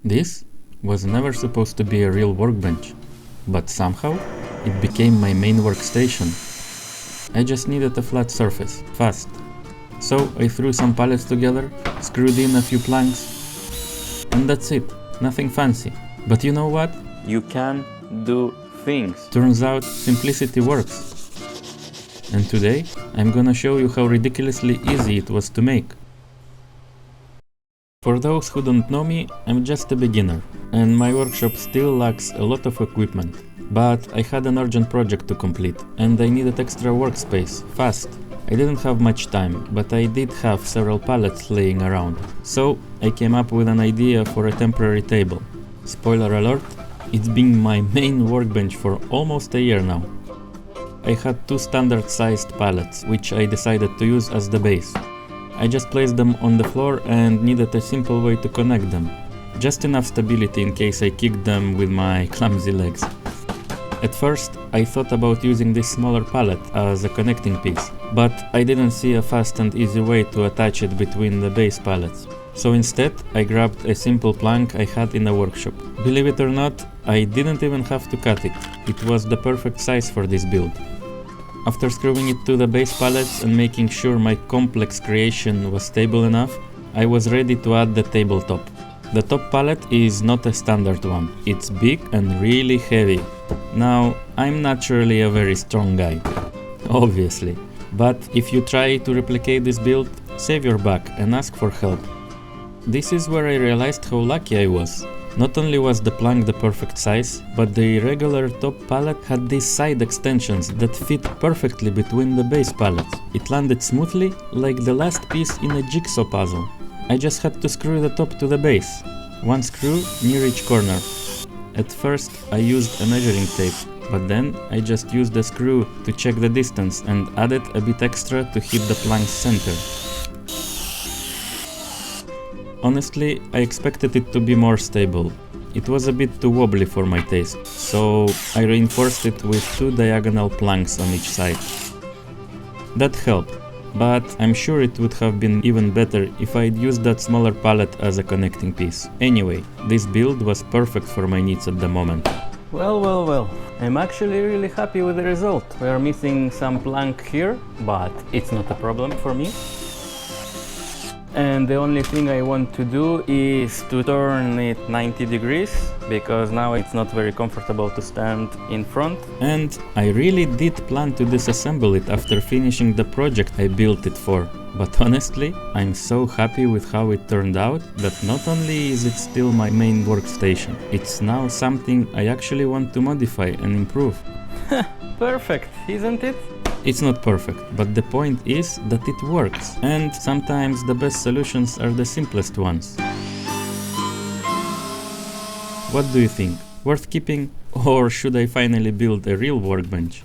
This was never supposed to be a real workbench, but somehow it became my main workstation. I just needed a flat surface, fast. So I threw some pallets together, screwed in a few planks, and that's it. Nothing fancy. But you know what? You can do things. Turns out simplicity works. And today I'm gonna show you how ridiculously easy it was to make. For those who don't know me, I'm just a beginner, and my workshop still lacks a lot of equipment. But I had an urgent project to complete, and I needed extra workspace, fast. I didn't have much time, but I did have several pallets laying around. So I came up with an idea for a temporary table. Spoiler alert, it's been my main workbench for almost a year now. I had two standard-sized pallets, which I decided to use as the base. I just placed them on the floor and needed a simple way to connect them. Just enough stability in case I kicked them with my clumsy legs. At first, I thought about using this smaller pallet as a connecting piece, but I didn't see a fast and easy way to attach it between the base pallets. So instead, I grabbed a simple plank I had in the workshop. Believe it or not, I didn't even have to cut it. It was the perfect size for this build. After screwing it to the base pallets and making sure my complex creation was stable enough, I was ready to add the tabletop. The top pallet is not a standard one, it's big and really heavy. Now, I'm naturally a very strong guy, obviously, but if you try to replicate this build, save your back and ask for help. This is where I realized how lucky I was. Not only was the plank the perfect size, but the irregular top pallet had these side extensions that fit perfectly between the base pallets. It landed smoothly, like the last piece in a jigsaw puzzle. I just had to screw the top to the base. One screw near each corner. At first I used a measuring tape, but then I just used a screw to check the distance and added a bit extra to hit the plank's center. Honestly, I expected it to be more stable. It was a bit too wobbly for my taste, so I reinforced it with two diagonal planks on each side. That helped, but I'm sure it would have been even better if I'd used that smaller pallet as a connecting piece. Anyway, this build was perfect for my needs at the moment. Well, I'm actually really happy with the result. We are missing some plank here, but it's not a problem for me. And the only thing I want to do is to turn it 90 degrees, because now it's not very comfortable to stand in front. And I really did plan to disassemble it after finishing the project I built it for. But honestly, I'm so happy with how it turned out that not only is it still my main workstation, it's now something I actually want to modify and improve. Perfect, isn't it? It's not perfect, but the point is that it works, and sometimes the best solutions are the simplest ones. What do you think? Worth keeping? Or should I finally build a real workbench?